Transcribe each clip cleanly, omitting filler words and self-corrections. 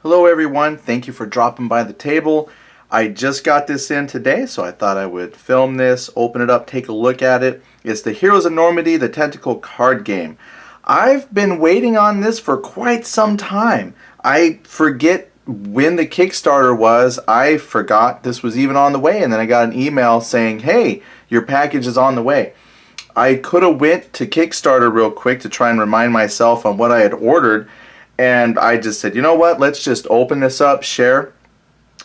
Hello everyone, thank you for dropping by the table. I just got this in today, so I thought I would film this, open it up, take a look at it. It's the Heroes of Normandy, the tentacle card game. I've been waiting on this for quite some time. I forget when the Kickstarter was. I forgot this was even on the way, and then I got an email saying, hey, your package is on the way. I could have went to Kickstarter real quick to try and remind myself on what I had ordered, and I just said, you know what, let's just open this up, share.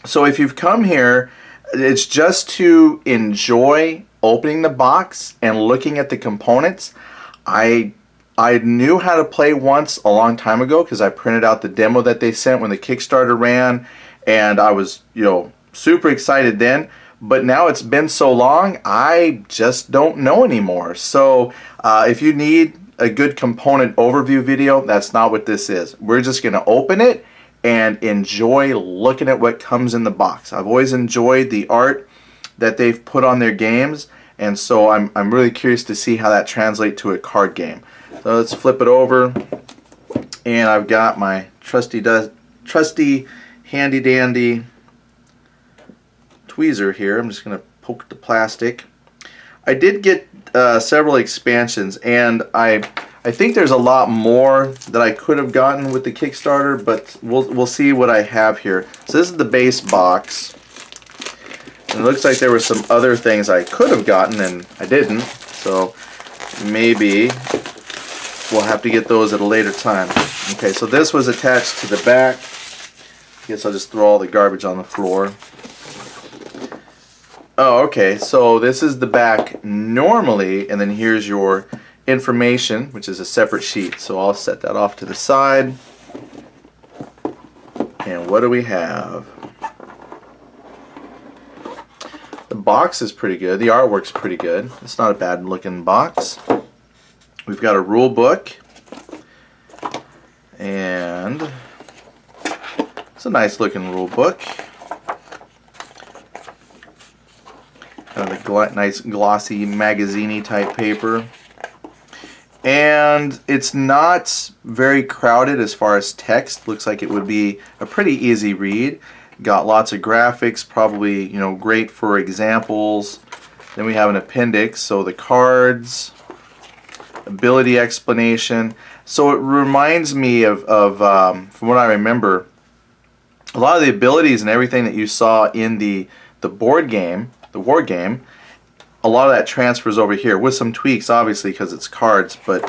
So if you've come here, it's just to enjoy opening the box and looking at the components. I knew how to play once a long time ago because I printed out the demo that they sent when the Kickstarter ran, and I was, super excited then. But now it's been so long, I just don't know anymore. So if you need a good component overview video, that's not what this is. We're just going to open it and enjoy looking at what comes in the box. I've always enjoyed the art that they've put on their games, and so I'm really curious to see how that translates to a card game. So let's flip it over, and I've got my trusty handy dandy tweezer here. I'm just going to poke the plastic. I did get several expansions, and I think there's a lot more that I could have gotten with the Kickstarter, but we'll see what I have here. So this is the base box, and it looks like there were some other things I could have gotten and I didn't, so maybe we'll have to get those at a later time. Okay, so this was attached to the back. I guess I'll just throw all the garbage on the floor. Oh, okay, so this is the back normally, and then here's your information, which is a separate sheet. So I'll set that off to the side. And what do we have? The box is pretty good. The artwork's pretty good. It's not a bad looking box. We've got a rule book, and it's a nice looking rule book. Kind of a nice glossy magazine-y type paper. And it's not very crowded as far as text. Looks like it would be a pretty easy read. Got lots of graphics, probably great for examples. Then we have an appendix, so the cards, ability explanation. So it reminds me of from what I remember, a lot of the abilities and everything that you saw in the board game, the war game, a lot of that transfers over here with some tweaks, obviously, because it's cards, but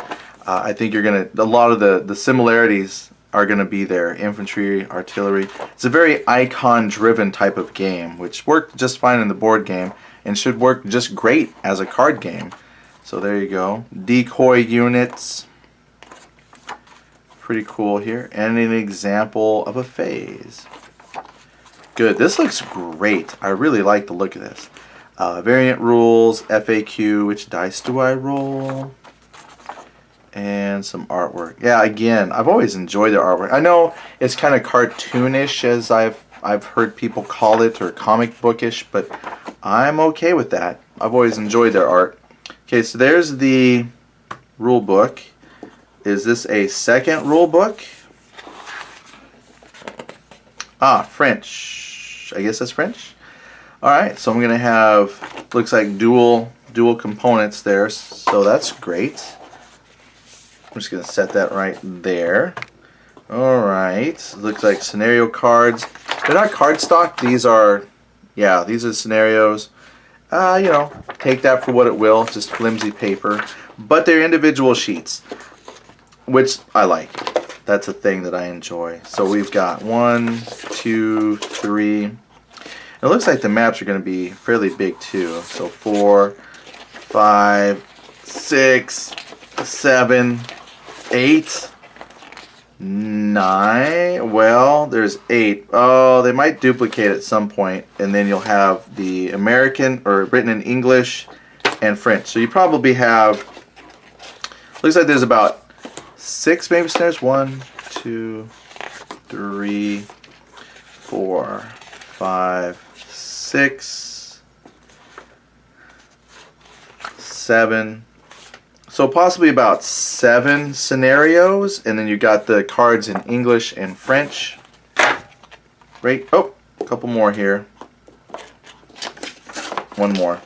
I think a lot of the similarities are gonna be there. Infantry, artillery. It's a very icon-driven type of game, which worked just fine in the board game and should work just great as a card game. So there you go. Decoy units. Pretty cool here. And an example of a phase. Good. This looks great. I really like the look of this. Variant rules, FAQ, which dice do I roll? And some artwork. Yeah, again, I've always enjoyed their artwork. I know it's kind of cartoonish, as I've heard people call it, or comic bookish, but I'm okay with that. I've always enjoyed their art. Okay, so there's the rule book. Is this a second rule book? Ah, French. I guess that's French. Alright, so I'm going to have, looks like dual components there, so that's great. I'm just going to set that right there. Alright, looks like scenario cards. They're not cardstock, these are scenarios. Take that for what it will, just flimsy paper. But they're individual sheets, which I like. That's a thing that I enjoy. So we've got 1, 2, 3. It looks like the maps are going to be fairly big too. So 4, 5, 6, 7, 8, 9. Well, there's 8. Oh, they might duplicate at some point, and then you'll have the American or written in English and French. So you probably have, looks like there's about 6 maybe scenarios. 1, 2, 3, 4, 5, 6, 7. So possibly about 7 scenarios, and then you got the cards in English and French. Right. Oh, a couple more here. One more.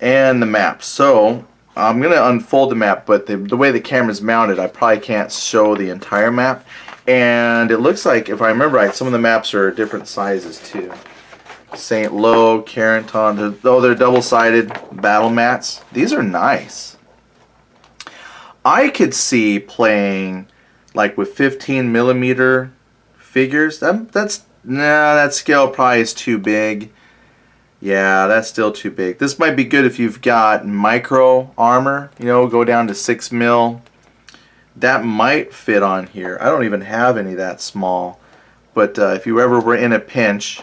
And the map. So I'm going to unfold the map, but the way the camera's mounted, I probably can't show the entire map. And it looks like, if I remember right, some of the maps are different sizes too. St. Lo, Carenton, they're double-sided battle mats. These are nice. I could see playing like with 15mm figures. That scale probably is too big. Yeah, that's still too big. This might be good if you've got micro armor, you know, go down to 6mm. That might fit on here. I don't even have any that small. But if you ever were in a pinch,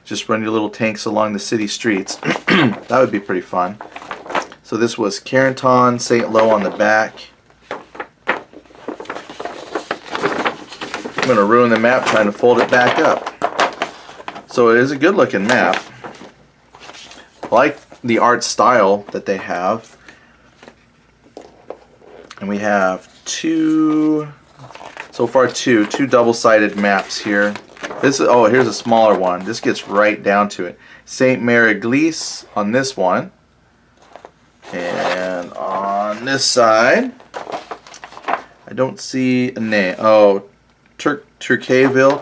just run your little tanks along the city streets. That would be pretty fun. So this was Carenton, St. Lo on the back. I'm going to ruin the map trying to fold it back up. So it is a good looking map. I like the art style that they have. And we have two double-sided maps here. This is, oh, here's a smaller one. This gets right down to it. St. Mary-Église on this one. And on this side, I don't see a name. Oh, Turqueville.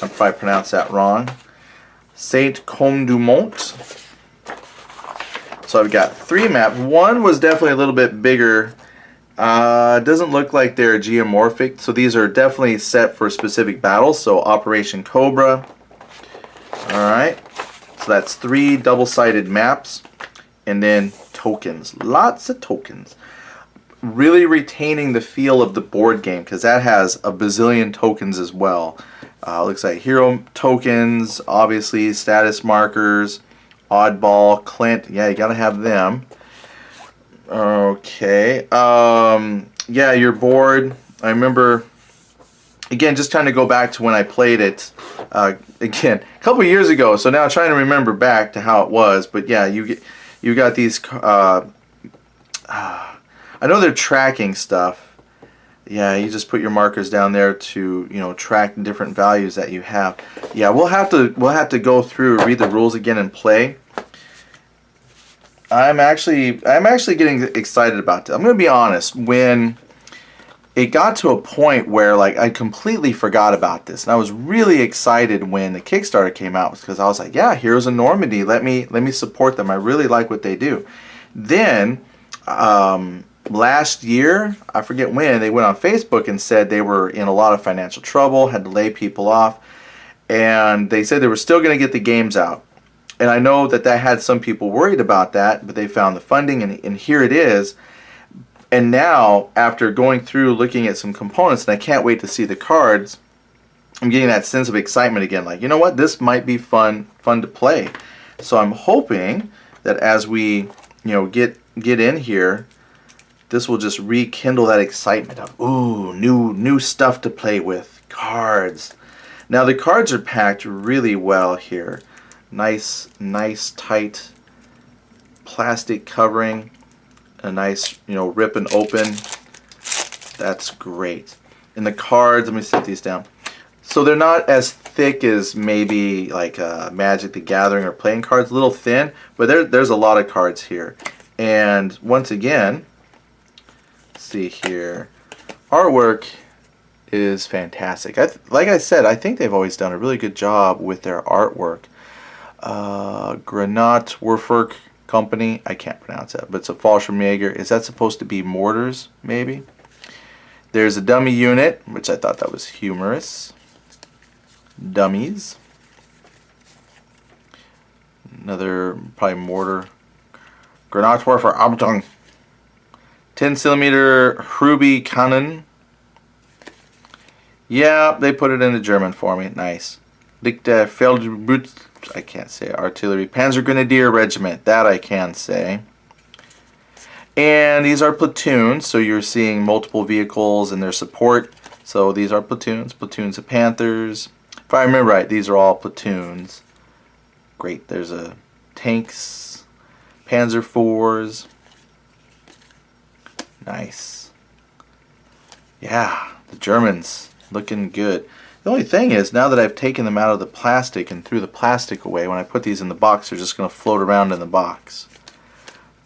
I probably pronounced that wrong. Saint Côme du Mont. So I've got 3 maps. One was definitely a little bit bigger. Doesn't look like they're geomorphic, so these are definitely set for specific battles. So Operation Cobra. Alright, so that's 3 double-sided maps, and then tokens. Lots of tokens. Really retaining the feel of the board game, because that has a bazillion tokens as well. Looks like hero tokens, obviously status markers, oddball, Clint. Yeah, you gotta have them. Okay. Yeah, your board. I remember, again, just trying to go back to when I played it, again, a couple years ago. So now I'm trying to remember back to how it was. But yeah, you got these. I know they're tracking stuff. Yeah, you just put your markers down there to, you know, track the different values that you have. Yeah, we'll have to go through, read the rules again, and play. I'm actually getting excited about this. I'm going to be honest. When it got to a point where like I completely forgot about this, and I was really excited when the Kickstarter came out, because I was like, yeah, Heroes of Normandy. Let me support them. I really like what they do. Then last year, I forget when, they went on Facebook and said they were in a lot of financial trouble, had to lay people off, and they said they were still going to get the games out. And I know that had some people worried about that, but they found the funding, and here it is. And now, after going through looking at some components, and I can't wait to see the cards, I'm getting that sense of excitement again. Like, you know what, this might be fun to play. So I'm hoping that as we, you know, get in here, this will just rekindle that excitement of, ooh, new stuff to play with, cards. Now the cards are packed really well here. Nice tight plastic covering, a nice, you know, rip and open. That's great. And the cards, let me set these down. So they're not as thick as maybe like Magic the Gathering or playing cards, a little thin, but there's a lot of cards here. And once again, let's see here, artwork is fantastic. Like I said, I think they've always done a really good job with their artwork. Granat Werfwerk Company, I can't pronounce that, but it's a Fallschirmjäger. Is that supposed to be mortars, maybe? There's a dummy unit, which I thought that was humorous. Dummies. Another, probably mortar. Granatwerfer Abtung. 10cm Hruby Cannon. Yeah, they put it into German for me. Nice. Lichte Feldbütz, I can't say, artillery. Panzergrenadier Regiment, that I can say. And these are platoons, so you're seeing multiple vehicles and their support. So these are platoons of Panthers. If I remember right, these are all platoons. Great, there's a tanks, Panzer IVs. Nice. Yeah, the Germans. Looking good. The only thing is, now that I've taken them out of the plastic and threw the plastic away, when I put these in the box, they're just going to float around in the box.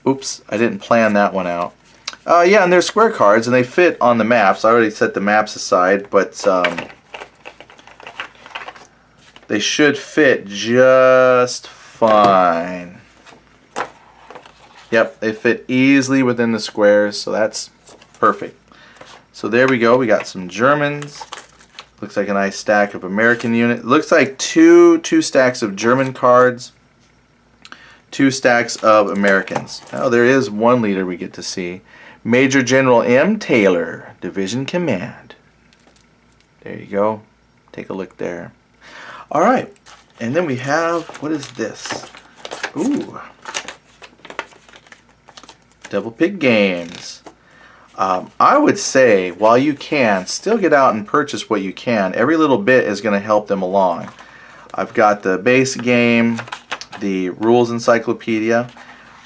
Oops, I didn't plan that one out. Yeah, and they're square cards, and they fit on the maps. I already set the maps aside, but they should fit just fine. Yep, they fit easily within the squares, so that's perfect. So there we go. We got some Germans. Looks like a nice stack of American unit. Looks like two stacks of German cards, 2 stacks of Americans. Now there is one leader we get to see. Major General M. Taylor, Division Command. There you go. Take a look there. Alright, and then we have, what is this? Ooh. Double Pig Games. I would say, while you can, still get out and purchase what you can. Every little bit is going to help them along. I've got the base game, the rules encyclopedia.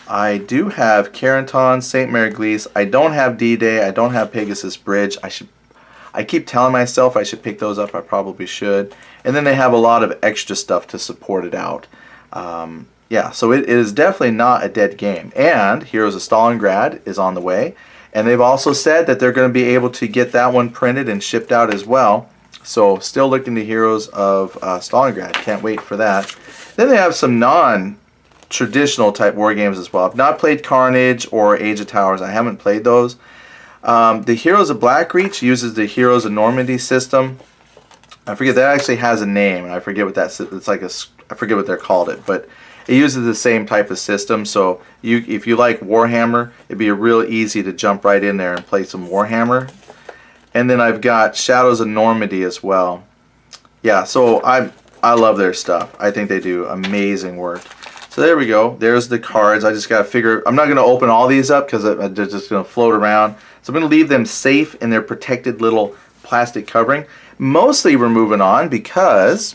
I do have Carenton, St. Mary-Glees. I don't have D-Day. I don't have Pegasus Bridge. I keep telling myself I should pick those up. I probably should. And then they have a lot of extra stuff to support it out. Yeah, so it is definitely not a dead game. And Heroes of Stalingrad is on the way. And they've also said that they're going to be able to get that one printed and shipped out as well. So still looking to Heroes of Stalingrad. Can't wait for that. Then they have some non-traditional type war games as well. I've not played Carnage or Age of Towers. I haven't played those. The Heroes of Blackreach uses the Heroes of Normandy system. I forget, that actually has a name. I forget what that's. It's like I forget what they're called it, but it uses the same type of system. So if you like Warhammer, it'd be real easy to jump right in there and play some Warhammer. And then I've got Shadows of Normandy as well. Yeah, so I love their stuff. I think they do amazing work. So there we go. There's the cards. I just got to figure. I'm not going to open all these up because they're just going to float around. So I'm going to leave them safe in their protected little plastic covering. Mostly we're moving on because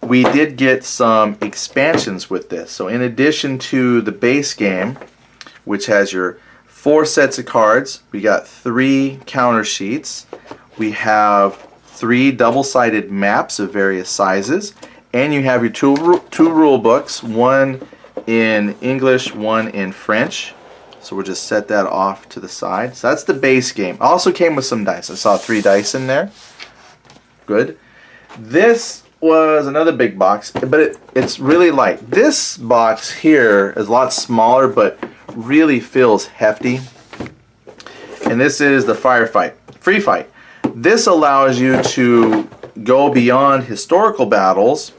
we did get some expansions with this. So in addition to the base game, which has your 4 sets of cards, we got 3 counter sheets. We have 3 double-sided maps of various sizes, and you have your two rule books, one in English, one in French. So we'll just set that off to the side. So that's the base game. Also came with some dice. I saw 3 dice in there. Good. This was another big box, but it's really light. This box here is a lot smaller, but really feels hefty. And this is the Free Fight. This allows you to go beyond historical battles,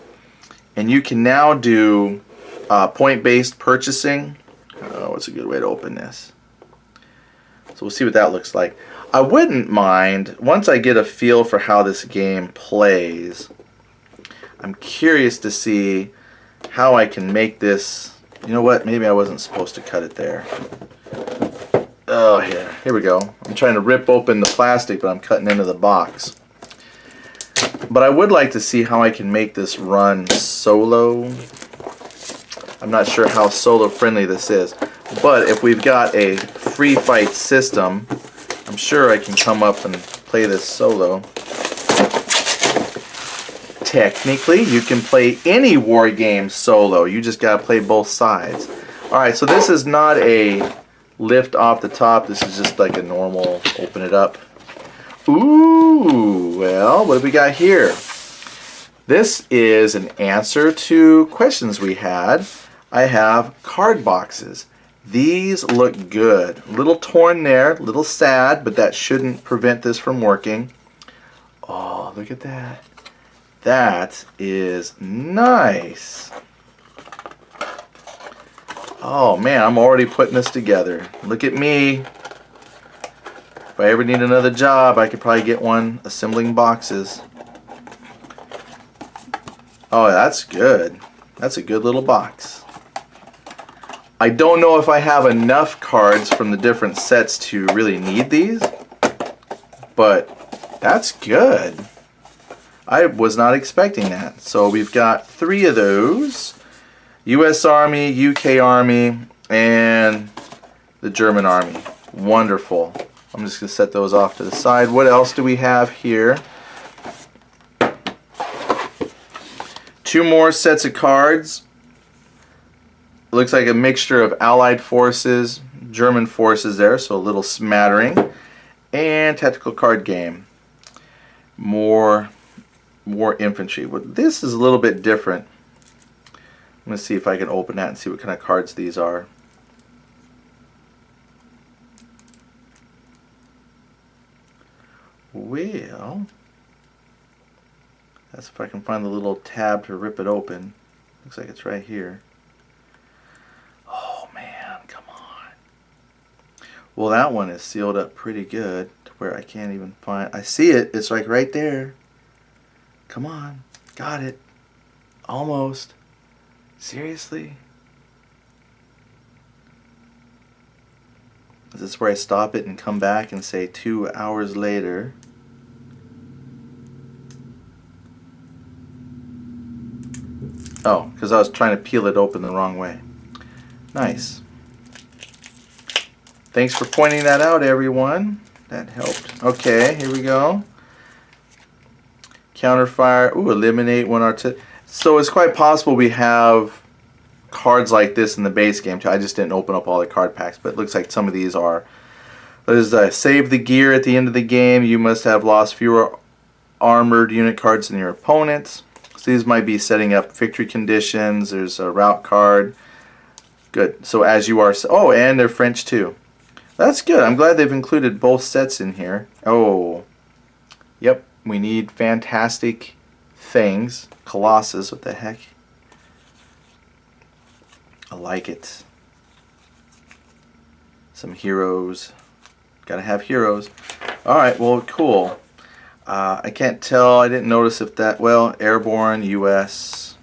and you can now do point-based purchasing. What's a good way to open this? So we'll see what that looks like. I wouldn't mind, once I get a feel for how this game plays, I'm curious to see how I can make this. You know what? Maybe I wasn't supposed to cut it there. Oh, here we go. I'm trying to rip open the plastic, but I'm cutting into the box. But I would like to see how I can make this run solo. I'm not sure how solo friendly this is. But if we've got a free fight system, I'm sure I can come up and play this solo. Technically, you can play any war game solo. You just got to play both sides. Alright, so this is not a lift off the top. This is just like a normal open it up. Ooh, well, what have we got here? This is an answer to questions we had. I have card boxes. These look good. A little torn there, a little sad, but that shouldn't prevent this from working. Oh, look at that. That is nice. Oh man, I'm already putting this together. Look at me. If I ever need another job, I could probably get one assembling boxes. Oh, that's good. That's a good little box. I don't know if I have enough cards from the different sets to really need these, but that's good. I was not expecting that. So we've got 3 of those. U.S. Army, UK Army, and the German Army. Wonderful. I'm just going to set those off to the side. What else do we have here? 2 more sets of cards. It looks like a mixture of Allied forces, German forces there, so a little smattering. And tactical card game. More infantry. Well, this is a little bit different. I'm going to see if I can open that and see what kind of cards these are. Well, that's if I can find the little tab to rip it open. Looks like it's right here. Oh man, come on. Well, that one is sealed up pretty good to where I can't even find. I see it. It's like right there. Come on. Got it. Almost. Seriously? Is this where I stop it and come back and say 2 hours later? Oh, because I was trying to peel it open the wrong way. Nice. Thanks for pointing that out, everyone. That helped. Okay, here we go. Counterfire. Ooh, eliminate 1 artillery. So it's quite possible we have cards like this in the base game too. I just didn't open up all the card packs, but it looks like some of these are. There's save the gear at the end of the game. You must have lost fewer armored unit cards than your opponents. So these might be setting up victory conditions. There's a route card. Good. So as you are. Oh, and they're French too. That's good. I'm glad they've included both sets in here. Oh, yep. We need fantastic things. Colossus. What the heck? I like it. Some heroes. Gotta have heroes. Alright, well, cool. I can't tell. I didn't notice if that... Well, Airborne, US.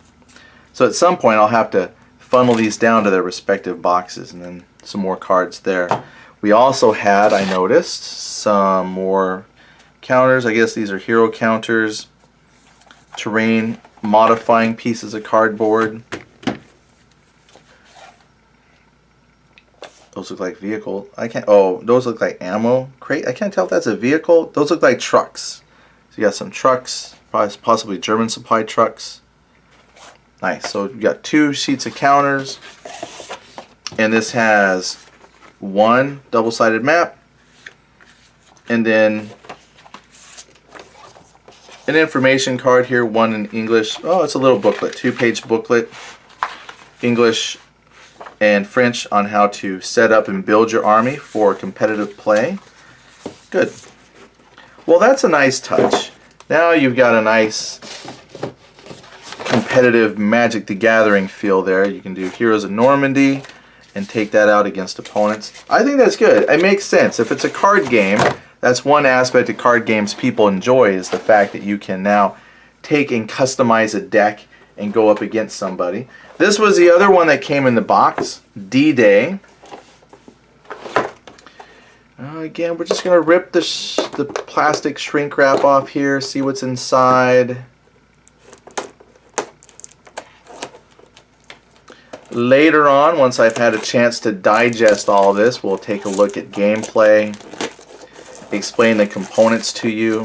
So at some point I'll have to funnel these down to their respective boxes and then some more cards there. We also had, I noticed, some more counters. I guess these are hero counters. Terrain modifying pieces of cardboard. Those look like vehicle. I can't. Oh, those look like ammo crate. I can't tell if that's a vehicle. Those look like trucks. So you got some trucks, possibly German supply trucks. Nice. So you got 2 sheets of counters, and this has 1 double-sided map, and then an information card here. 1 in English. Oh, it's a little booklet, 2-page booklet, English and French on how to set up and build your army for competitive play. Good. Well, that's a nice touch. Now you've got a nice competitive Magic the Gathering feel there. You can do Heroes of Normandy and take that out against opponents. I think that's good. It makes sense. If it's a card game, that's one aspect of card games people enjoy, is the fact that you can now take and customize a deck and go up against somebody. This was the other one that came in the box, D-Day. Again, we're just going to rip the plastic shrink wrap off here, see what's inside. Later on, once I've had a chance to digest all this, we'll take a look at gameplay, explain the components to you.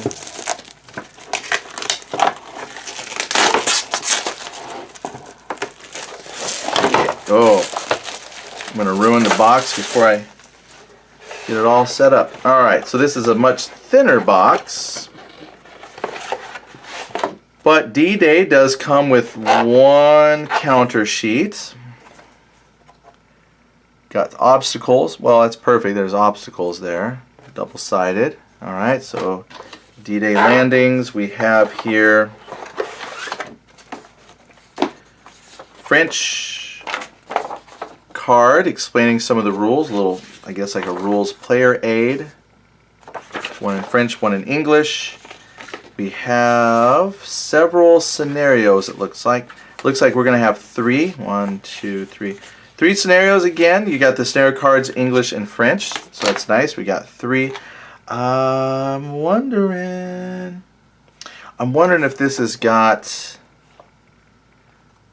Oh, I'm going to ruin the box before I get it all set up. Alright, so this is a much thinner box. But D-Day does come with 1 counter sheet. Got obstacles. Well, that's perfect. There's obstacles there. Double-sided. Alright, so D-Day landings. We have here French card explaining some of the rules, a little, I guess, like a rules player aid. 1 in French, 1 in English. We have several scenarios, it looks like. Looks like we're going to have 3. 1, 2, 3. 3 scenarios again. You got the scenario cards, English and French, so that's nice. We got 3. I'm wondering if this has got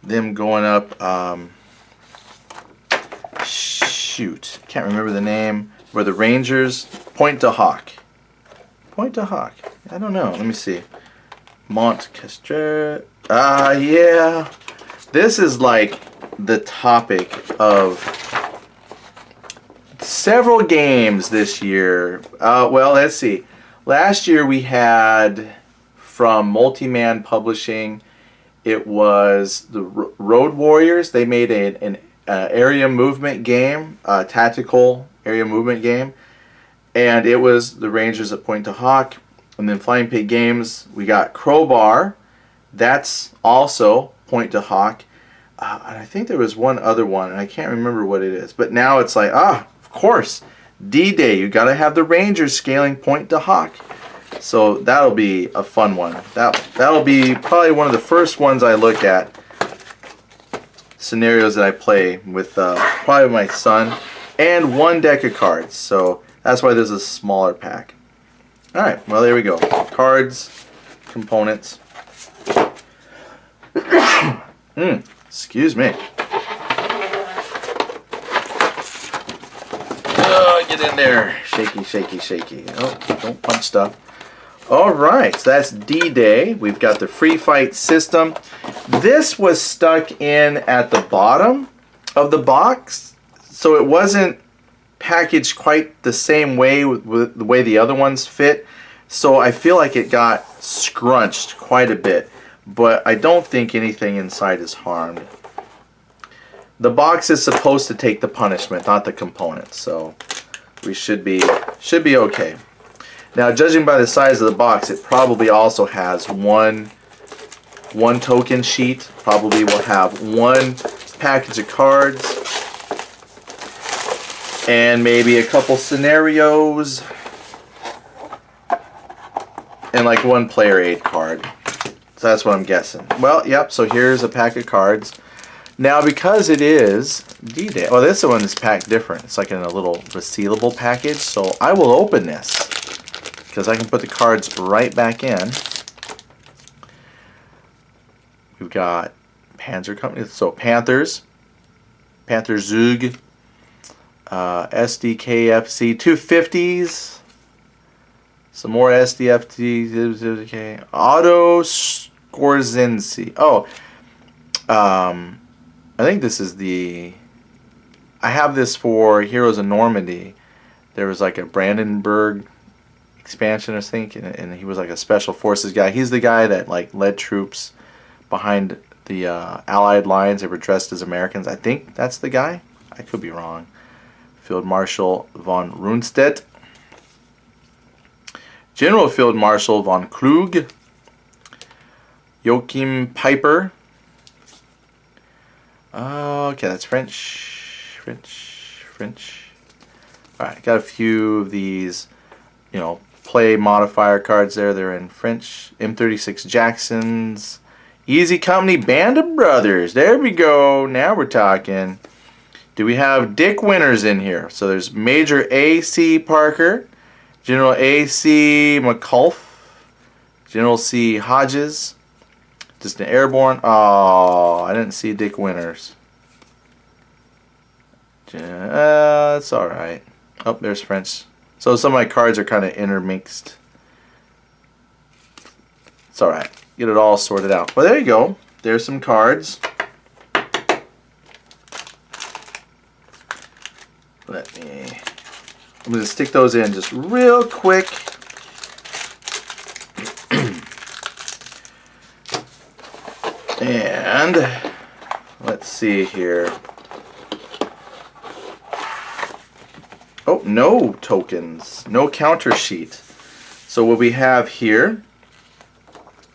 them going up. Shoot, can't remember the name. Were the Rangers? Point to Hawk. Point to Hawk. I don't know. Let me see. Montcastre. Yeah. This is like the topic of several games this year. Well, let's see. Last year we had from Multiman Publishing, it was the Road Warriors. They made an area movement game, tactical area movement game, and it was the Rangers at Point to Hawk. And then Flying Pig Games, we got Crowbar. That's also Point to Hawk. And I think there was one other one, and I can't remember what it is. But now it's like, of course, D-Day. You got to have the Rangers scaling Point to Hawk. So that'll be a fun one. That'll be probably one of the first ones I look at. Scenarios that I play with probably my son, and one deck of cards. So that's why there's a smaller pack. All right, well, there we go. Cards, components. Excuse me. Oh, get in there. Shaky, shaky, shaky. Oh, don't punch stuff. All right, so that's D-Day. We've got the free fight system. This was stuck in at the bottom of the box, so it wasn't packaged quite the same way with the way the other ones fit. So I feel like it got scrunched quite a bit, but I don't think anything inside is harmed. The box is supposed to take the punishment, not the components, so we should be okay. Now, judging by the size of the box, it probably also has one token sheet. Probably will have one package of cards and maybe a couple scenarios and like one player aid card. So that's what I'm guessing. Well, yep, so here's a pack of cards. Now, because it is D-Day, oh, this one is packed different. It's like in a little resealable package. So I will open this because I can put the cards right back in. We've got Panzer Company, so Panthers, Panther Zug, SDKFC 250s, some more SDFT, okay, Otto Skorzinski. Oh, I think this is the, I have this for Heroes of Normandy. There was like a Brandenburg expansion, I think, and he was like a special forces guy. He's the guy that like led troops behind the Allied lines. They were dressed as Americans. I think that's the guy. I could be wrong. Field Marshal von Rundstedt, General Field Marshal von Klug, Joachim Piper. Okay, that's French. Alright, got a few of these, play modifier cards there. They're in French. M36 Jacksons. Easy Company Band of Brothers. There we go. Now we're talking. Do we have Dick Winters in here? So there's Major A.C. Parker, General A.C. McCullough, General C. Hodges, just an airborne. Oh, I didn't see Dick Winters. That's alright. Oh, there's French. So some of my cards are kind of intermixed. It's alright. Get it all sorted out. Well, there you go. There's some cards. I'm going to stick those in just real quick. And let's see here. Oh, no tokens. No counter sheet. So what we have here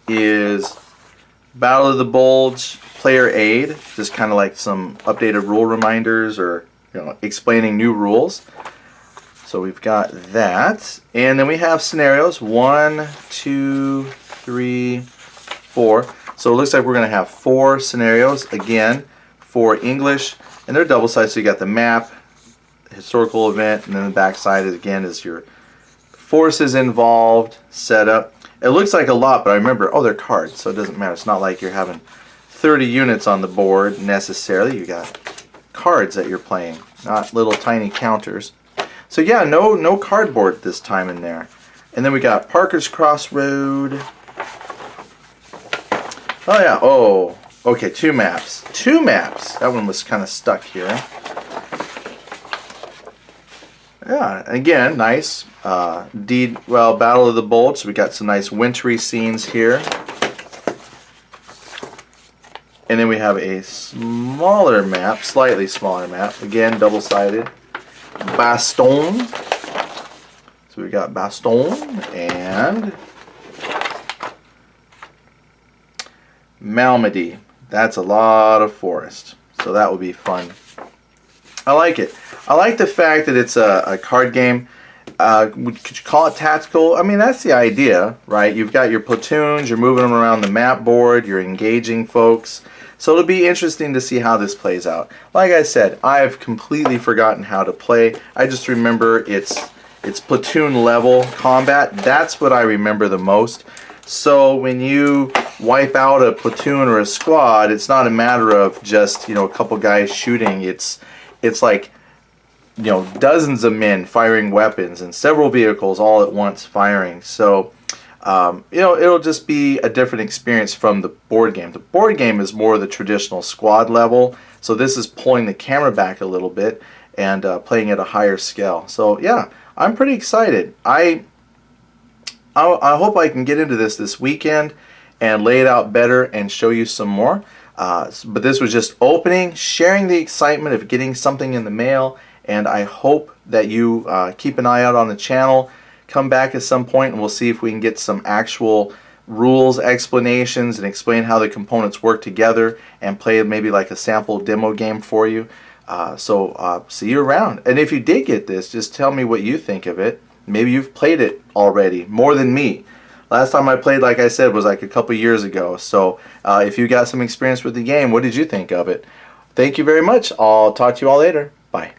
is Battle of the Bulge player aid. Just kind of like some updated rule reminders or explaining new rules. So we've got that. And then we have scenarios. 1, 2, 3, 4. So it looks like we're going to have 4 scenarios. Again, for English. And they're double sided. So you got the map, historical event, and then the back side is your forces involved, setup. It looks like a lot, but I remember, they're cards. So it doesn't matter. It's not like you're having 30 units on the board necessarily. You got cards that you're playing, not little tiny counters. So yeah, no cardboard this time in there. And then we got Parker's Crossroad. Oh yeah, oh, okay, 2 maps. 2 maps! That one was kind of stuck here. Yeah, again, nice. Battle of the Bulge. So we got some nice wintry scenes here. And then we have a smaller map, slightly smaller map. Again, double-sided. Baston. So we got Baston and Malmedy. That's a lot of forest. So that will be fun. I like it. I like the fact that it's a card game. Could you call it tactical? I mean, that's the idea, right? You've got your platoons, you're moving them around the map board, you're engaging folks. So it'll be interesting to see how this plays out. Like I said, I've completely forgotten how to play. I just remember it's platoon level combat. That's what I remember the most. So when you wipe out a platoon or a squad, it's not a matter of just, a couple guys shooting. It's like, dozens of men firing weapons and several vehicles all at once firing. So, it'll just be a different experience from the board game. The board game is more the traditional squad level. So this is pulling the camera back a little bit and playing at a higher scale. So yeah, I'm pretty excited. I hope I can get into this weekend and lay it out better and show you some more. But this was just opening, sharing the excitement of getting something in the mail, and I hope that you keep an eye out on the channel. Come back at some point and we'll see if we can get some actual rules, explanations, and explain how the components work together and play maybe like a sample demo game for you. See you around. And if you did get this, just tell me what you think of it. Maybe you've played it already, more than me. Last time I played, like I said, was like a couple years ago. So if you got some experience with the game, what did you think of it? Thank you very much. I'll talk to you all later. Bye.